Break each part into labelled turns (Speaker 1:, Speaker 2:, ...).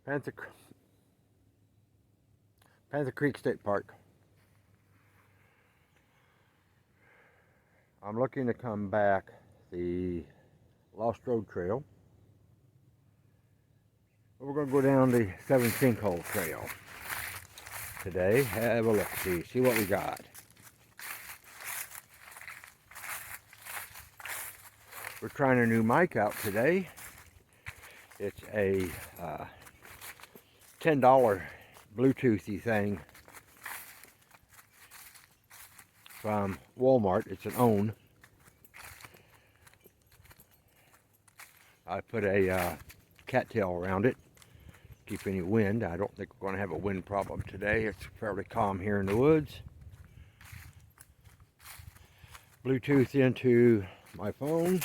Speaker 1: Panther, Panther Creek State Park. I'm looking to come back the Lost Road Trail. We're going to go down the Seven Sinkhole Trail today. Have a look, see what we got. We're trying a new mic out today. It's a $10 Bluetoothy thing from Walmart. It's an own. I put a cattail around it, keep any wind. I don't think we're going to have a wind problem today. It's fairly calm here in the woods. Bluetooth into my phone,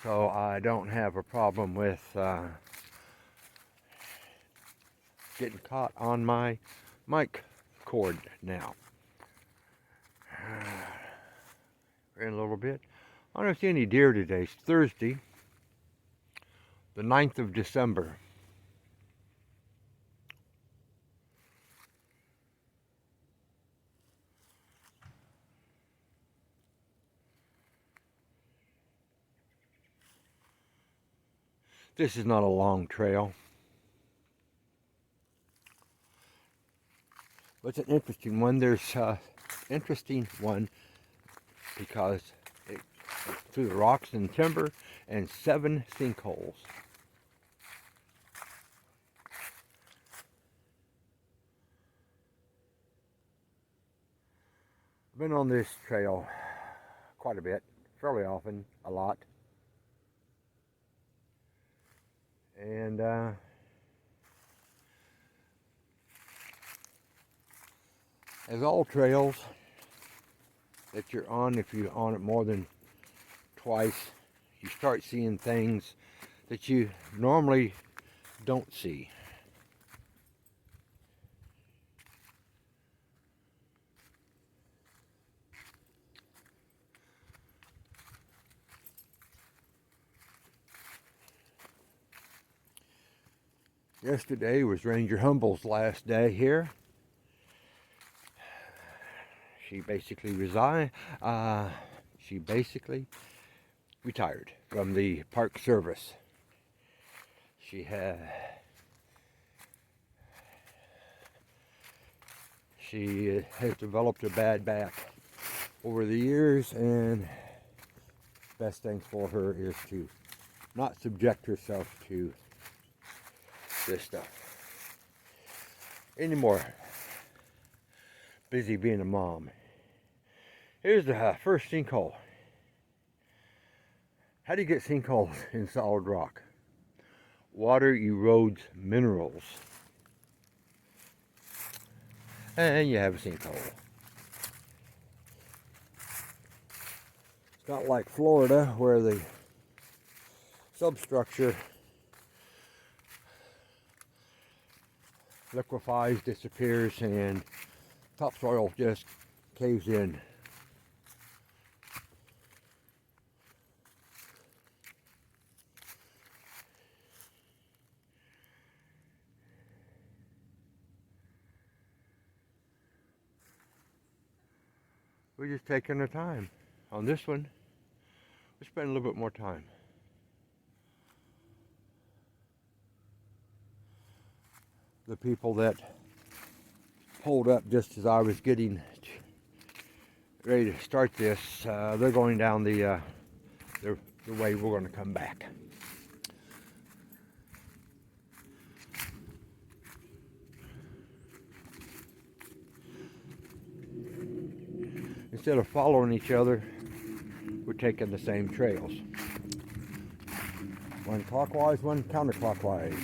Speaker 1: so I don't have a problem with getting caught on my mic cord now. In a little bit. I don't see any deer today. It's Thursday, the 9th of December. This is not a long trail, but it's an interesting one. There's an interesting one because it's through the rocks and timber and 7 sinkholes. I've been on this trail quite a bit, fairly often, a lot. And as all trails that you're on, if you're on it more than twice, you start seeing things that you normally don't see. Yesterday was Ranger Humble's last day here. She basically retired from the park service. She has developed a bad back over the years, and best thing for her is to not subject herself to this stuff anymore. Busy being a mom. Here's the first sinkhole. How do you get sinkholes in solid rock? Water erodes minerals, and you have a sinkhole. It's not like Florida where the substructure liquefies, disappears, and topsoil just caves in. We're just taking our time. On this one, we spend a little bit more time. The people that pulled up just as I was getting ready to start this, they're going down the way we're going to come back. Instead of following each other, we're taking the same trails. One clockwise, one counterclockwise.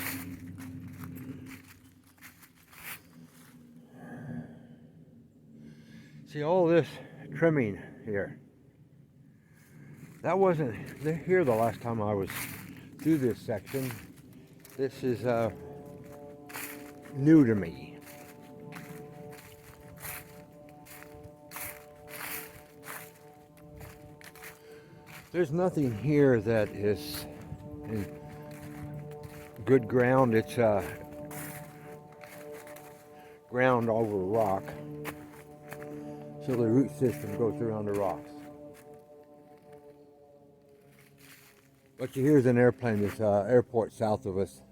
Speaker 1: See all this trimming here. That wasn't here the last time I was through this section. This is new to me. There's nothing here that is in good ground. It's ground over rock, so the root system goes around the rocks. What you hear is an airplane. There's an airport south of us.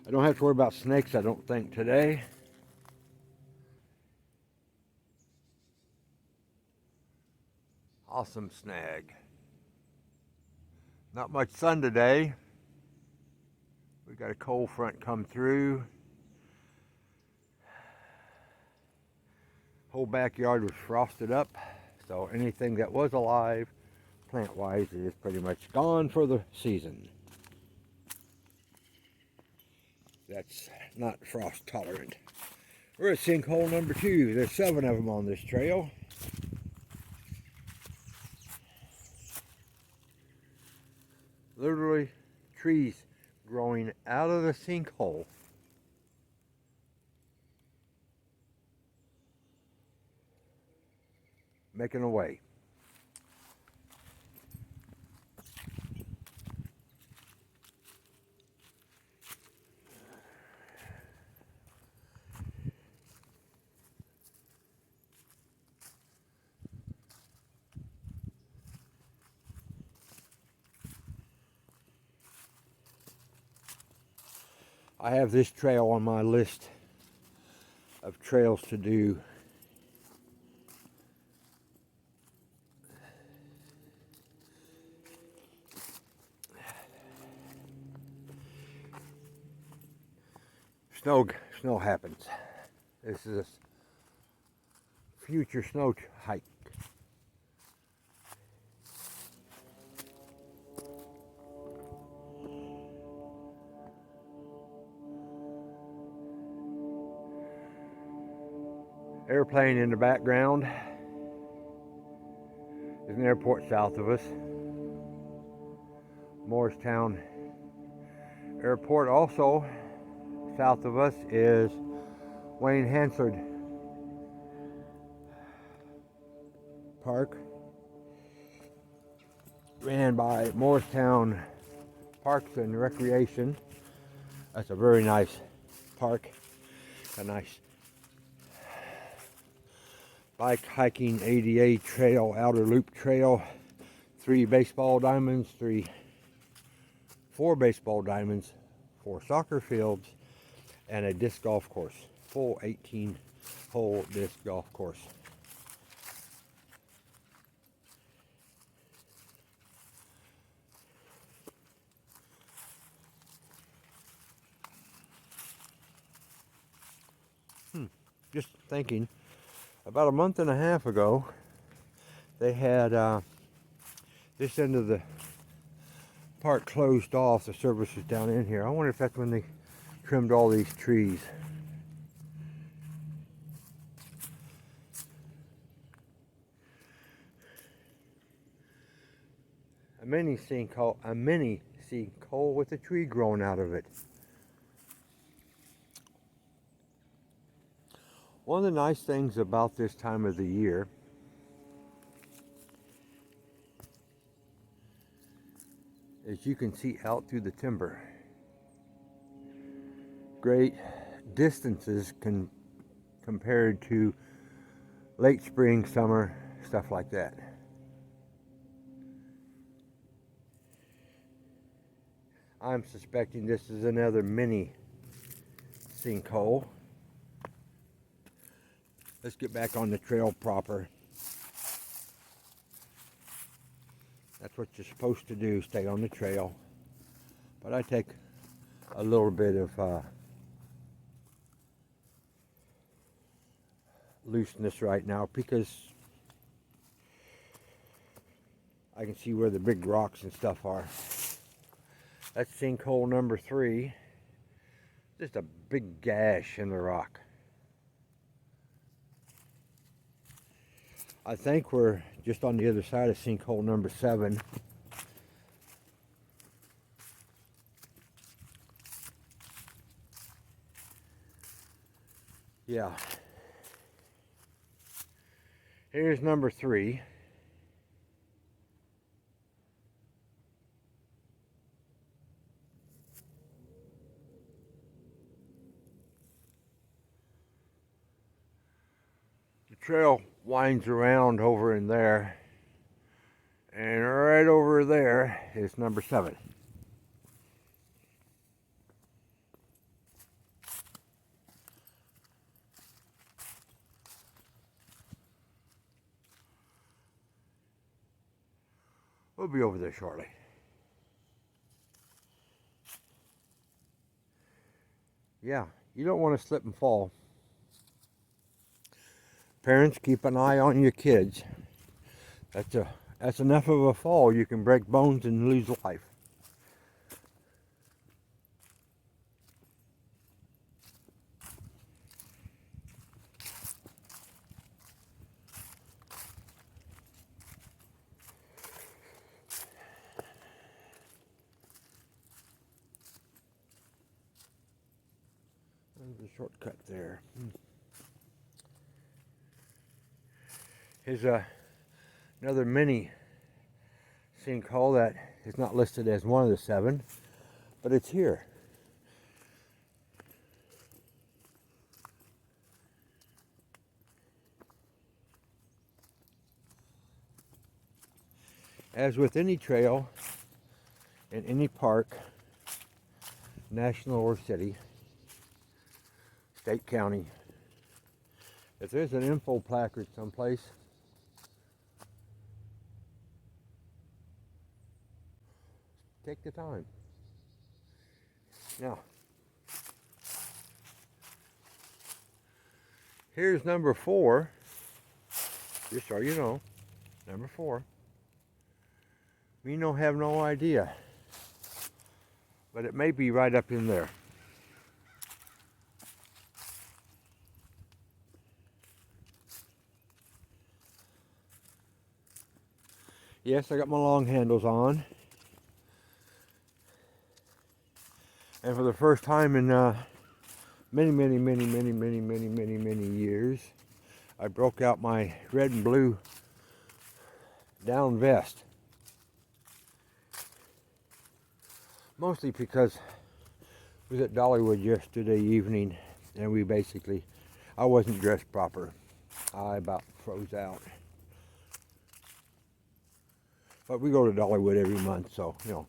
Speaker 1: I don't have to worry about snakes, I don't think, today. Awesome snag. Not much sun today. We got a cold front come through. Whole backyard was frosted up, so anything that was alive, plant-wise, is pretty much gone for the season. That's not frost tolerant. We're at sinkhole number 2. There's 7 of them on this trail. Literally trees growing out of the sinkhole. Making a way. I have this trail on my list of trails to do. Snow happens. This is a future snow hike. Airplane in the background. There's an airport south of us. Morristown Airport. Also south of us is Wayne Hansard Park, ran by Morristown Parks and Recreation. That's a very nice park. A nice bike hiking ADA trail, outer loop trail. 3 baseball diamonds, 4 baseball diamonds, 4 soccer fields, and a disc golf course. Full 18-hole disc golf course. Just thinking, about a month and a half ago, they had this end of the park closed off. The service was down in here. I wonder if that's when they trimmed all these trees. A mini sinkhole with a tree growing out of it. One of the nice things about this time of the year is you can see out through the timber. Great distances compared to late spring, summer, stuff like that. I'm suspecting this is another mini sinkhole. Let's get back on the trail proper. That's what you're supposed to do, stay on the trail. But I take a little bit of looseness right now because I can see where the big rocks and stuff are. That's sinkhole number 3. Just a big gash in the rock. I think we're just on the other side of sinkhole number 7. Yeah. Here's number 3. The trail winds around over in there, and right over there is number 7. We'll be over there shortly. Yeah, you don't want to slip and fall. Parents, keep an eye on your kids. That's enough of a fall. You can break bones and lose life. There's a shortcut there. Here's another mini sinkhole that is not listed as one of the 7, but it's here. As with any trail in any park, national or city, state, county, if there's an info placard someplace, take the time. Now, here's number 4, just so you know, number 4. We don't have no idea, but it may be right up in there. Yes, I got my long handles on. And for the first time in many years, I broke out my red and blue down vest. Mostly because we was at Dollywood yesterday evening, and I wasn't dressed proper. I about froze out. But we go to Dollywood every month, so, you know.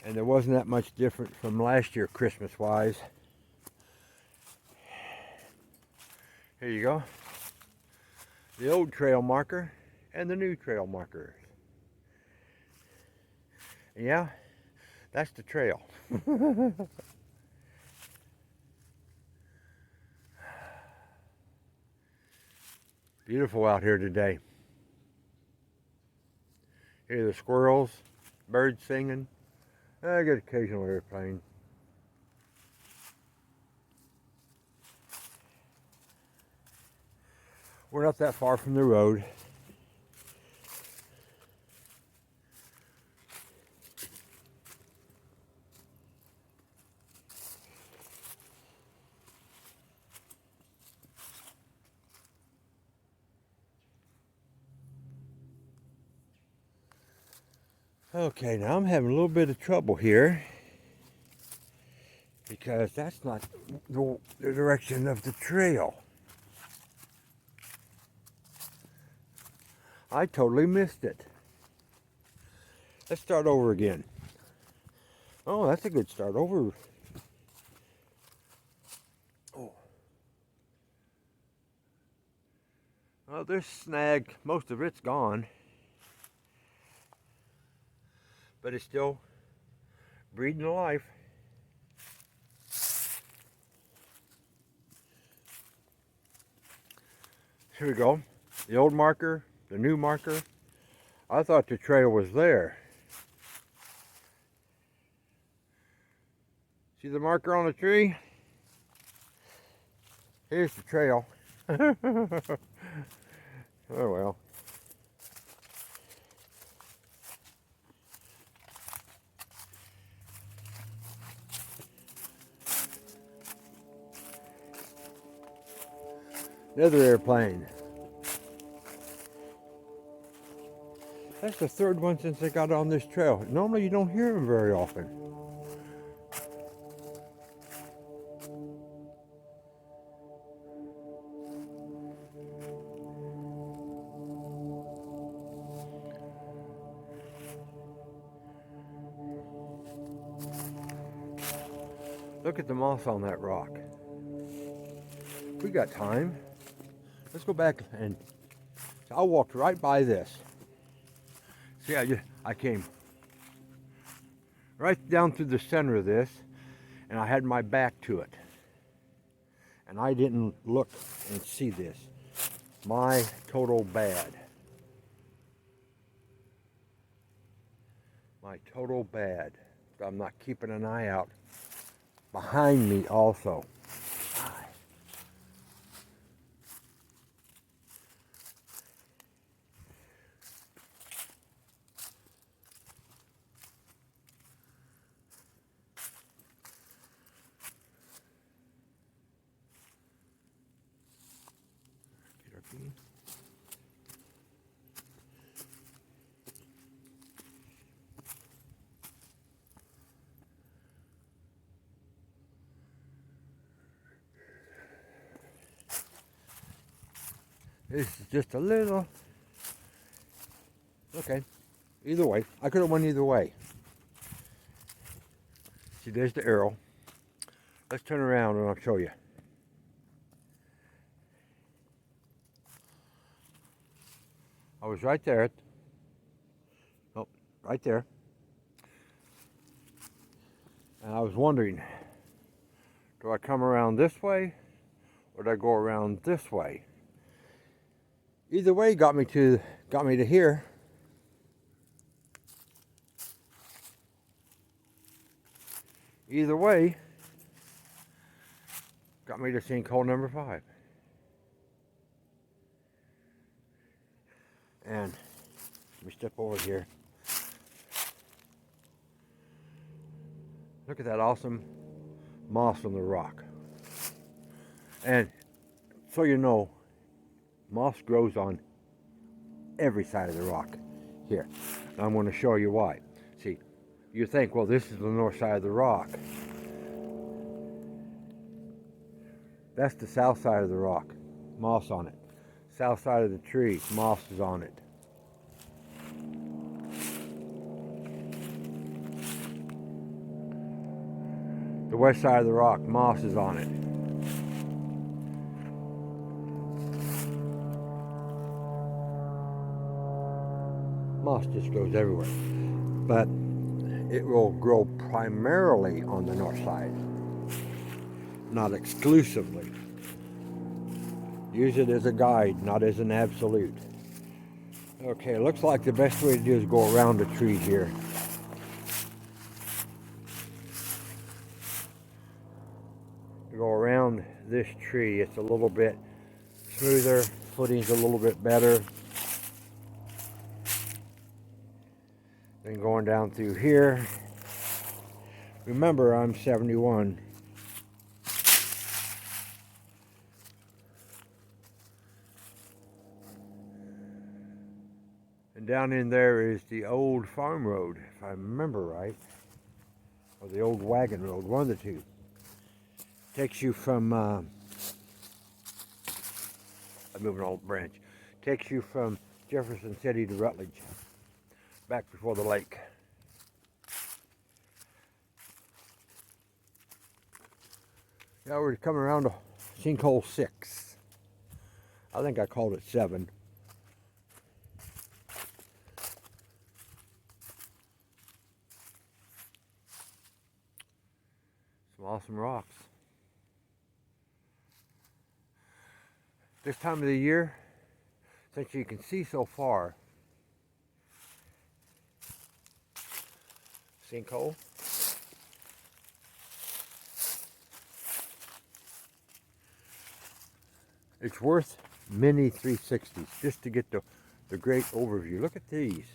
Speaker 1: And there wasn't that much different from last year Christmas-wise. Here you go. The old trail marker and the new trail marker. Yeah, that's the trail. Beautiful out here today. Hear the squirrels, birds singing. I get occasional airplane. We're not that far from the road. Okay, now I'm having a little bit of trouble here because that's not the direction of the trail. I totally missed it. Let's start over again. Oh, that's a good start over. Oh. Well, this snag, most of it's gone. But it's still breathing life. Here we go. The old marker, the new marker. I thought the trail was there. See the marker on the tree? Here's the trail. Oh well. Another airplane. That's the third one since I got on this trail. Normally you don't hear them very often. Look at the moss on that rock. We got time. Let's go back and I walked right by this. See, I came right down through the center of this, and I had my back to it. And I didn't look and see this. My total bad. My total bad. I'm not keeping an eye out behind me also. This is just a little, okay, either way. I could have went either way. See, there's the arrow. Let's turn around and I'll show you. I was right there. Oh, right there. And I was wondering, do I come around this way or do I go around this way? Either way got me to here. Either way got me to sinkhole number 5. And let me step over here. Look at that awesome moss on the rock. And so you know, moss grows on every side of the rock here. And I'm going to show you why. See, you think, well, this is the north side of the rock. That's the south side of the rock, moss on it. South side of the tree, moss is on it. The west side of the rock, moss is on it. Moss just grows everywhere, but it will grow primarily on the north side, not exclusively. Use it as a guide, not as an absolute. Okay, it looks like the best way to do is go around the tree here. Go around this tree, it's a little bit smoother, footing's a little bit better. Then going down through here. Remember, I'm 71. And down in there is the old farm road, if I remember right. Or the old wagon road, one of the two. Takes you from, I'm moving an old branch. Takes you from Jefferson City to Rutledge, back before the lake. Now we're coming around to sinkhole 6. I think I called it 7. Some awesome rocks. This time of the year, since you can see so far, sinkhole. It's worth many 360s just to get the great overview. Look at these.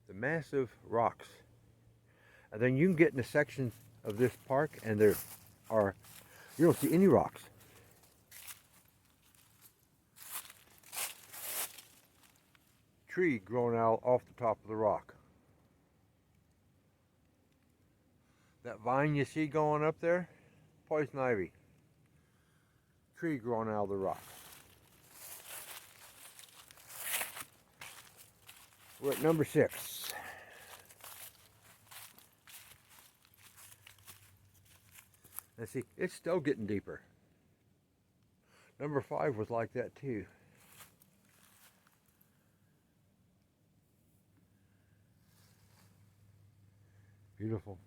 Speaker 1: The massive rocks. And then you can get into sections of this park, and you don't see any rocks. Tree growing out off the top of the rock. That vine you see going up there, poison ivy. Tree growing out of the rock. We're at number 6. Let's see, it's still getting deeper. Number 5 was like that too. Beautiful.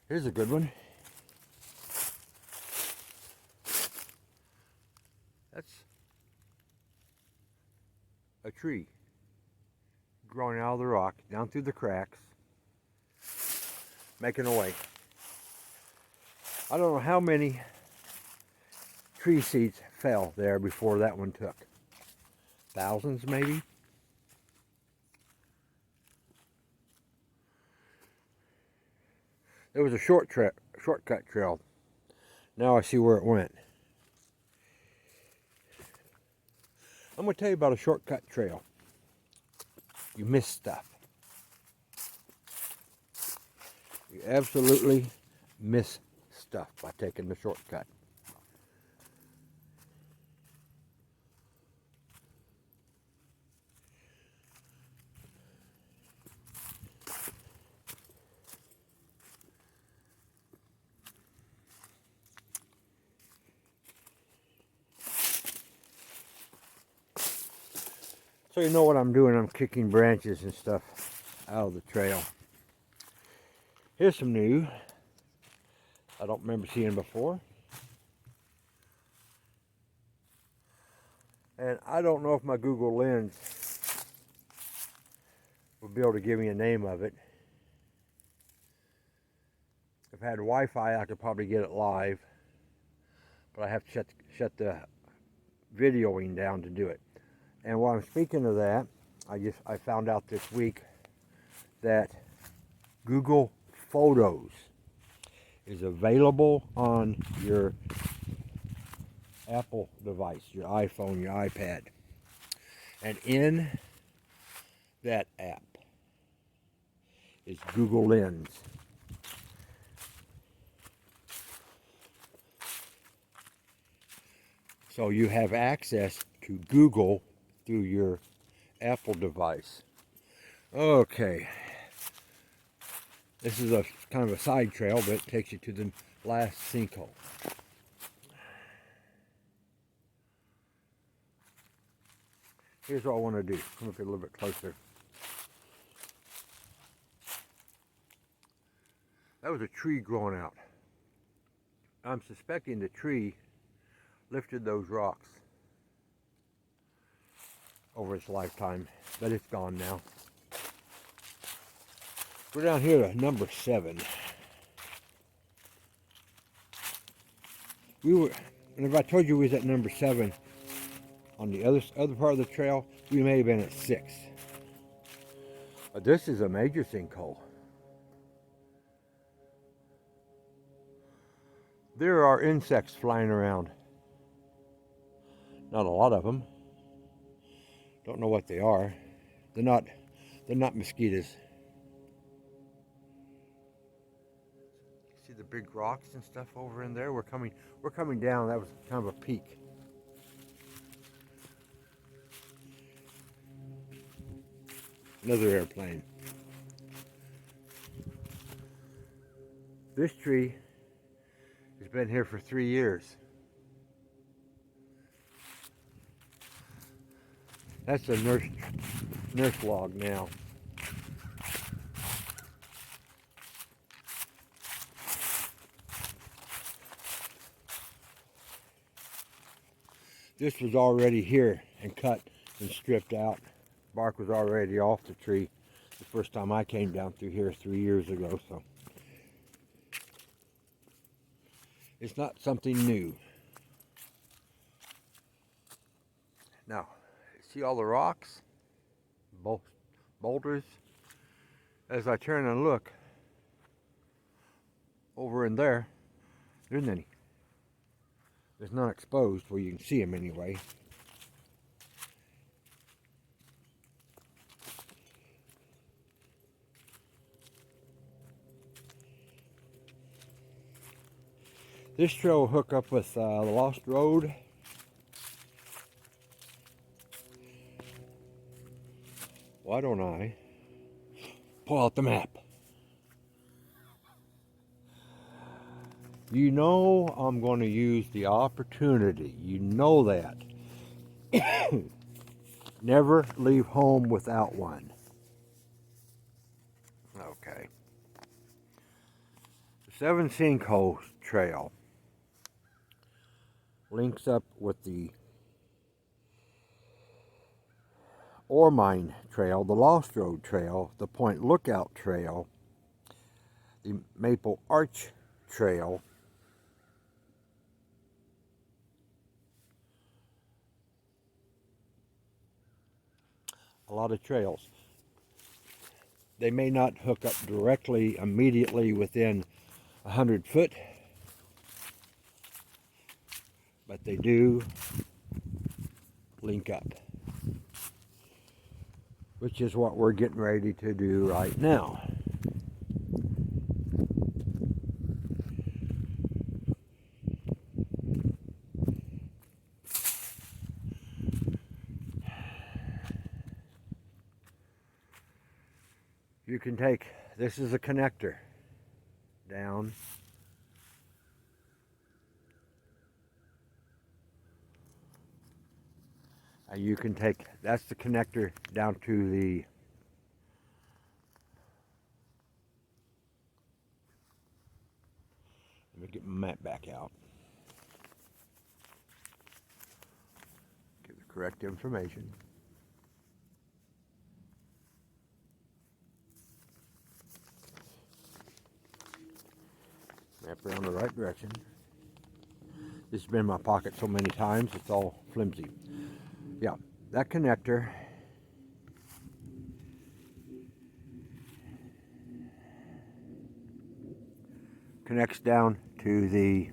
Speaker 1: Here's a good one. That's a tree growing out of the rock, down through the cracks, making a way. I don't know how many tree seeds fell there before that one took. Thousands, maybe? There was a shortcut trail. Now I see where it went. I'm going to tell you about a shortcut trail. You miss stuff. You absolutely miss stuff by taking the shortcut. So you know what I'm doing, I'm kicking branches and stuff out of the trail. Here's some new I don't remember seeing before. And I don't know if my Google Lens will be able to give me a name of it. If I had Wi-Fi, I could probably get it live, but I have to shut the videoing down to do it. And while I'm speaking of that, I found out this week that Google Photos is available on your Apple device, your iPhone, your iPad. And in that app is Google Lens. So you have access to Google through your Apple device. Okay. This is a kind of a side trail, but it takes you to the last sinkhole. Here's what I want to do. Come up here a little bit closer. That was a tree growing out. I'm suspecting the tree lifted those rocks over its lifetime, but it's gone now. We're down here to number 7. And if I told you we was at number 7 on the other part of the trail, we may have been at 6. But this is a major sinkhole. There are insects flying around. Not a lot of them. Don't know what they are. They're not mosquitoes. See the big rocks and stuff over in there? We're coming down. That was kind of a peak. Another airplane. This tree has been here for 3 years. That's a nurse log now. This was already here and cut and stripped out. Bark was already off the tree the first time I came down through here 3 years ago, so it's not something new. Now, see all the rocks? Both boulders. As I turn and look over in there, there isn't any. There's none exposed where you can see them anyway. This trail will hook up with the Lost Road. Why don't I pull out the map? You know I'm going to use the opportunity. You know that. Never leave home without one. Okay. The Seven Sinkhole Trail links up with the Ore Mine Trail, the Lost Road Trail, the Point Lookout Trail, the Maple Arch Trail, a lot of trails. They may not hook up directly, immediately within 100 foot, but they do link up, which is what we're getting ready to do right now. You can take, this is a connector down. And you can take, that's the connector down to the let me get my map back out. Get the correct information. Map around the right direction. This has been in my pocket so many times, it's all flimsy. Yeah, that connector connects down to the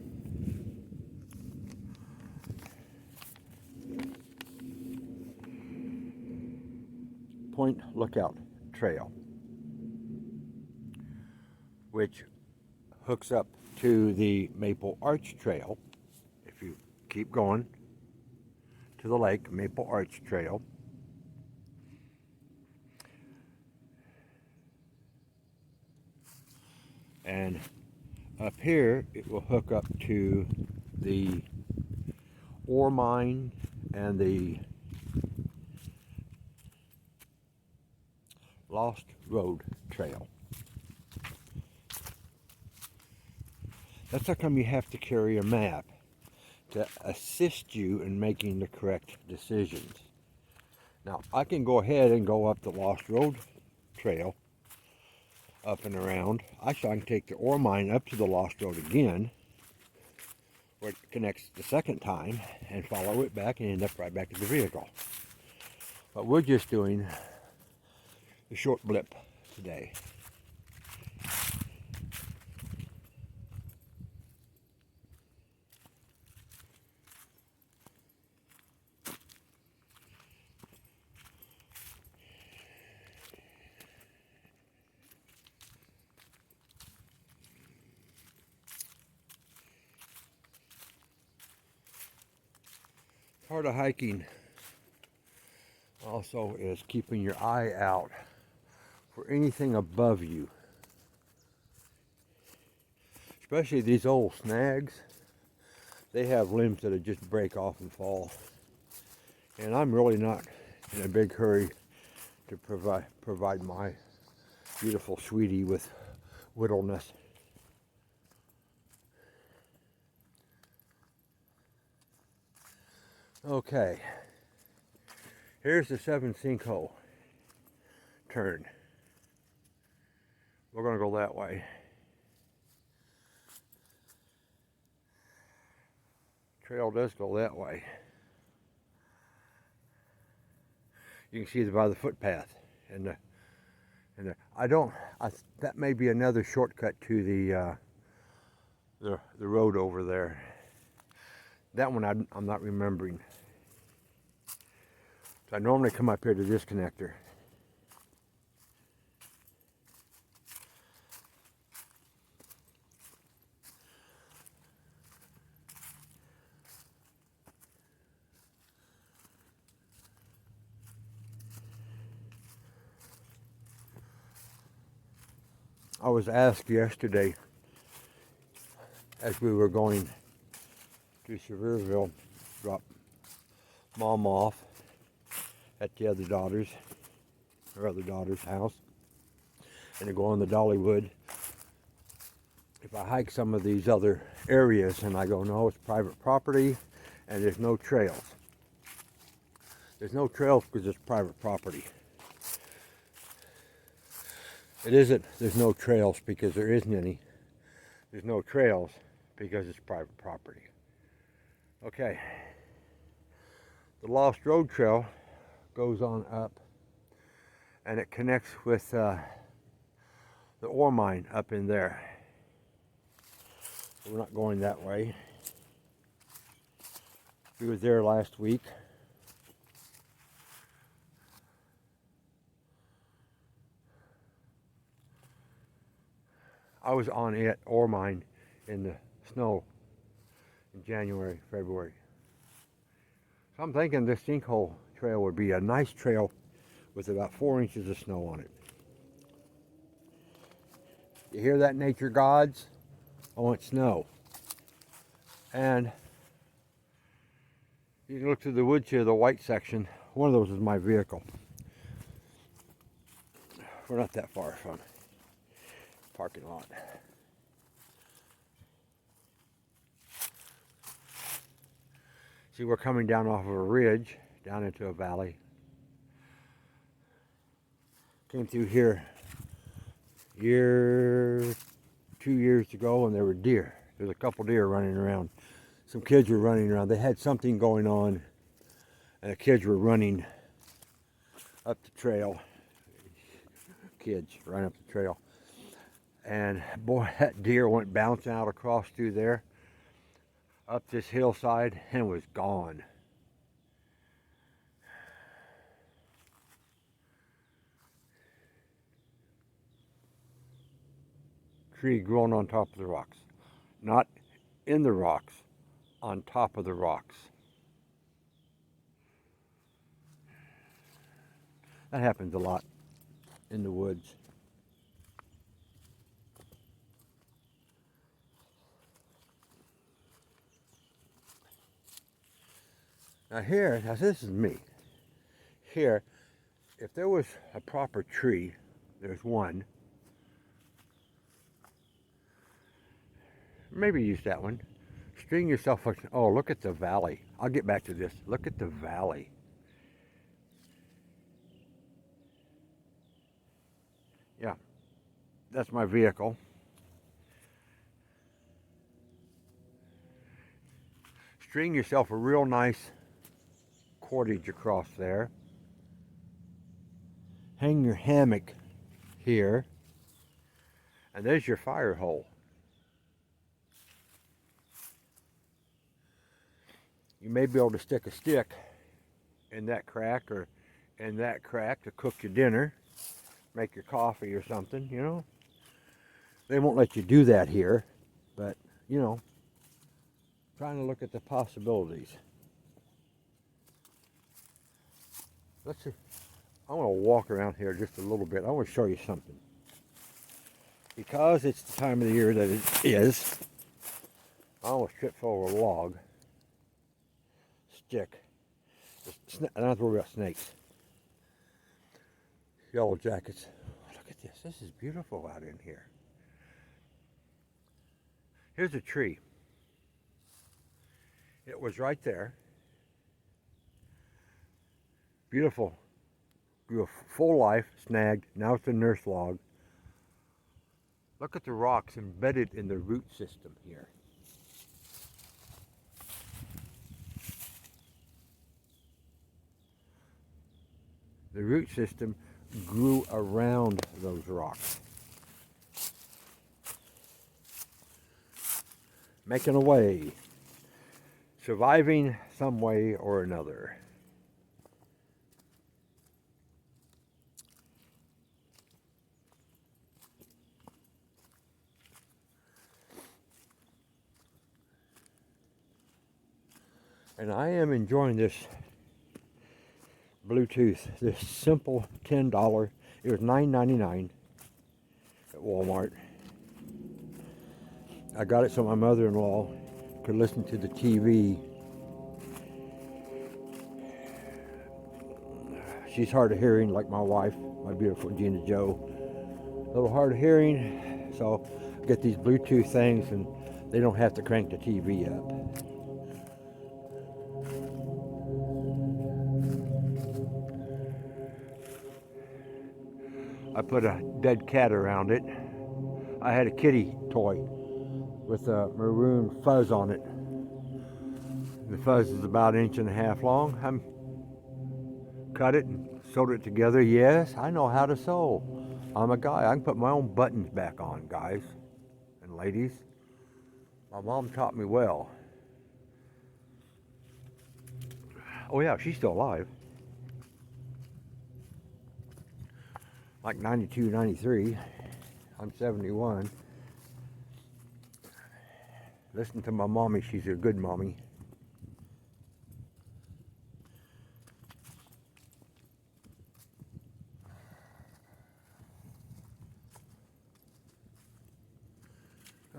Speaker 1: Point Lookout Trail, which hooks up to the Maple Arch Trail. If you keep going to the lake, Maple Arch Trail, and up here it will hook up to the Ore Mine and the Lost Road Trail. That's how come you have to carry a map, to assist you in making the correct decisions. Now, I can go ahead and go up the Lost Road Trail, up and around. Actually, I can take the Ore Mine up to the Lost Road again, where it connects the second time, and follow it back and end up right back at the vehicle. But we're just doing a short blip today. Part of hiking also is keeping your eye out for anything above you. Especially these old snags. They have limbs that just break off and fall. And I'm really not in a big hurry to provide my beautiful sweetie with whittleness. Okay, here's the Seven Sinkhole turn. We're going to go that way. Trail does go that way. You can see it by the footpath and the And I don't. That may be another shortcut to the road over there. That one I'm not remembering. So I normally come up here to this connector. I was asked yesterday as we were going to Sevierville, drop Mom off at the other daughter's, her other daughter's house, and to go on the Dollywood. If I hike some of these other areas, and I go, no, it's private property, and there's no trails. There's no trails because it's private property. It isn't, there's no trails because there isn't any. There's no trails because it's private property. Okay. The Lost Road Trail goes on up, and it connects with the ore mine up in there. We're not going that way. We were there last week. I was on it, ore mine, in the snow in January, February. So I'm thinking this sinkhole trail would be a nice trail with about 4 inches of snow on it. You hear that, nature gods? I want snow. And you can look through the woods here, the white section. One of those is my vehicle. We're not that far from parking lot. See, we're coming down off of a ridge, down into a valley. Came through here 2 years ago, and there were deer. There's a couple deer running around. Some kids were running around. They had something going on, and the kids were running up the trail. Kids running up the trail. And boy, that deer went bouncing out across through there, up this hillside, and was gone. Tree growing on top of the rocks. Not in the rocks, on top of the rocks. That happens a lot in the woods. Now here, now this is me. Here, if there was a proper tree, there's one. Maybe use that one. String yourself, oh, look at the valley. I'll get back to this. Look at the valley. Yeah, that's my vehicle. String yourself a real nice cordage across there. Hang your hammock here. And there's your fire hole. You may be able to stick a stick in that crack or in that crack to cook your dinner, make your coffee or something, you know. They won't let you do that here, but, you know, trying to look at the possibilities. Let's see. I want to walk around here just a little bit. I want to show you something. Because it's the time of the year that it is, I almost tripped over a log. Stick. I don't have to worry about snakes. Yellow jackets. Oh, look at this. This is beautiful out in here. Here's a tree. It was right there. Beautiful. Grew a full life, snagged. Now it's a nurse log. Look at the rocks embedded in the root system here. The root system grew around those rocks. Making a way, surviving some way or another. And I am enjoying this Bluetooth, this simple $10. It was $9.99 at Walmart. I got it so my mother-in-law could listen to the TV. She's hard of hearing like my wife, my beautiful Gina Jo. A little hard of hearing, so I get these Bluetooth things and they don't have to crank the TV up. I put a dead cat around it. I had a kitty toy with a maroon fuzz on it. The fuzz is about 1.5 inches long. I cut it and sewed it together. Yes, I know how to sew. I'm a guy. I can put my own buttons back on, guys and ladies. My mom taught me well. Oh yeah, she's still alive. Like 92, 93. I'm 71. Listen to my mommy. She's a good mommy.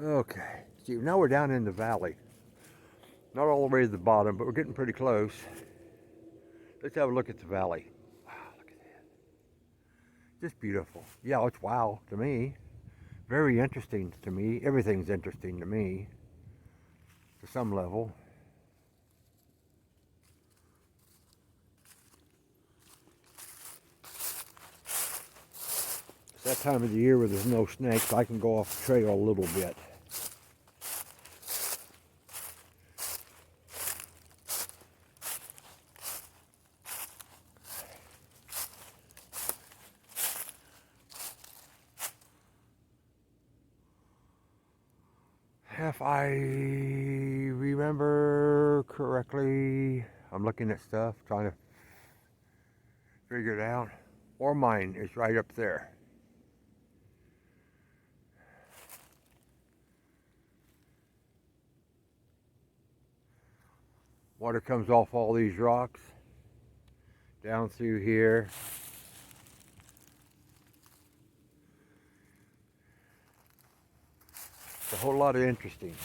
Speaker 1: Okay, see, now we're down in the valley. Not all the way to the bottom, but we're getting pretty close. Let's have a look at the valley. Wow, look at that. Just beautiful. Yeah, it's wow to me. Very interesting to me. Everything's interesting to me, to some level. It's that time of the year where there's no snakes. I can go off the trail a little bit. If I remember correctly, I'm looking at stuff, trying to figure it out. Ore mine is right up there. Water comes off all these rocks, down through here. It's a whole lot of interesting.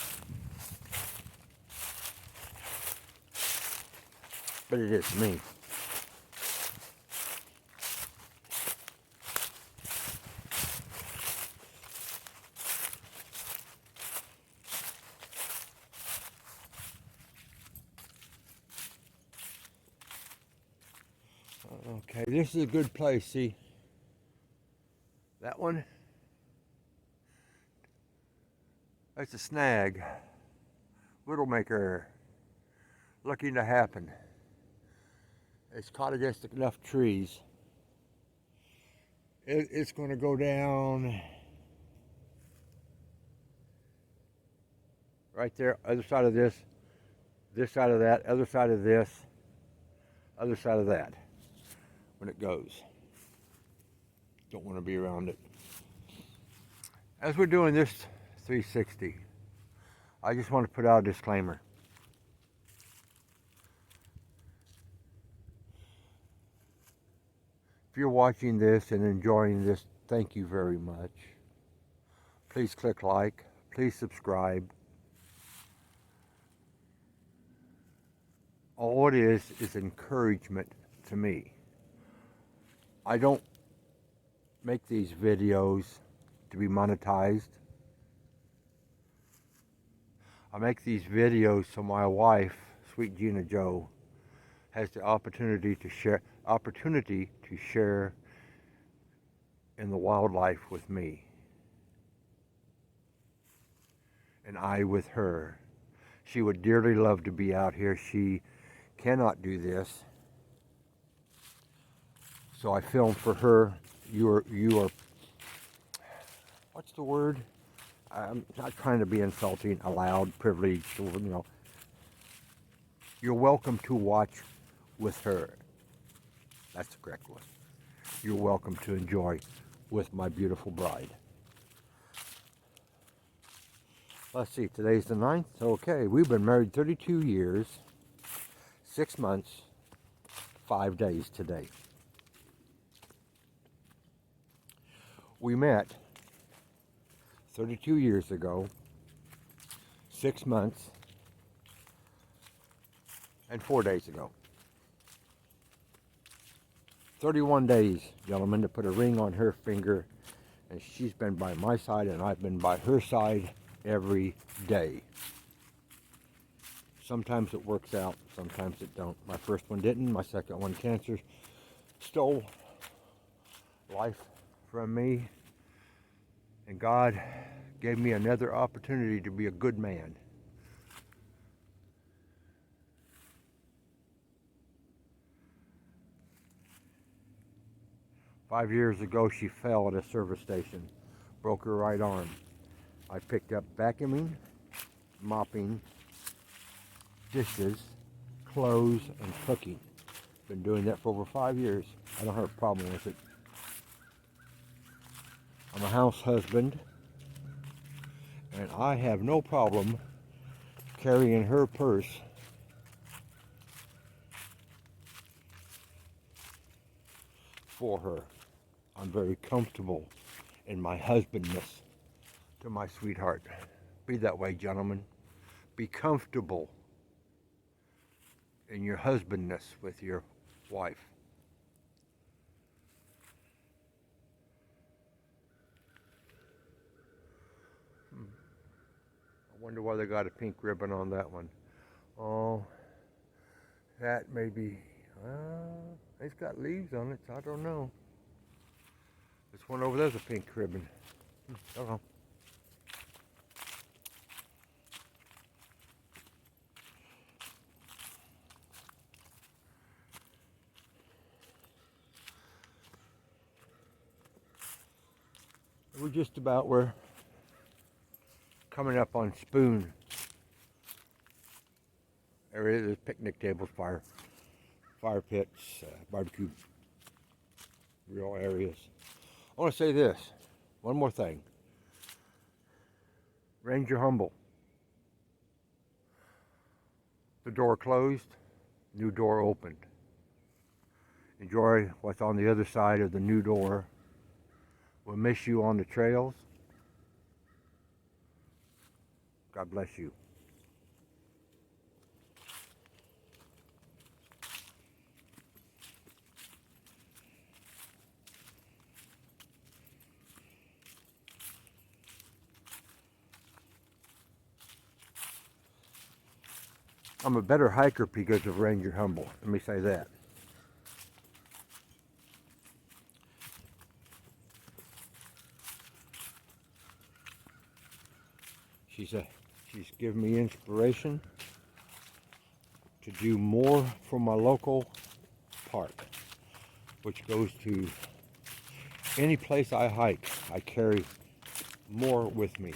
Speaker 1: But it is to me. Okay, this is a good place, see? That one? That's a snag. Widowmaker. Looking to happen. It's caught against enough trees. It's going to go down right there, other side of this side of that, other side of this, other side of that, when it goes. Don't want to be around it. As we're doing this 360, I just want to put out a disclaimer. If you're watching this and enjoying this, thank you very much. Please click like, please subscribe. All it is encouragement to me. I don't make these videos to be monetized. I make these videos so my wife, sweet Gina Jo, has the opportunity to share in the wildlife with me, and I with her. She would dearly love to be out here. She cannot do this, So I filmed for her. You are, what's the word? I'm not trying to be insulting, allowed, privileged, or, you know. You're welcome to watch with her. That's the correct one. You're welcome to enjoy with my beautiful bride. Let's see, today's the 9th. Okay, we've been married 32 years, 6 months, 5 days today. We met 32 years ago, 6 months, and 4 days ago. 31 days, gentlemen, to put a ring on her finger, and she's been by my side and I've been by her side every day. Sometimes it works out, sometimes it don't. My first one didn't, my second one, cancer, stole life from me, and God gave me another opportunity to be a good man. Five years ago, she fell at a service station, broke her right arm. I picked up vacuuming, mopping, dishes, clothes, and cooking. Been doing that for over 5 years. I don't have a problem with it. I'm a house husband, and I have no problem carrying her purse for her. I'm very comfortable in my husbandness to my sweetheart. Be that way, gentlemen. Be comfortable in your husbandness with your wife. I wonder why they got a pink ribbon on that one. Oh, that may be, it's got leaves on it, so I don't know. This one over there's a pink ribbon. I don't know. We're just about, we're coming up on Spoon area. There's picnic tables, fire pits, barbecue grill areas. I want to say this, one more thing. Ranger humble. The door closed, new door opened. Enjoy what's on the other side of the new door. We'll miss you on the trails. God bless you. I'm a better hiker because of Ranger Humble. Let me say that. She's given me inspiration to do more for my local park, which goes to any place I hike. I carry more with me.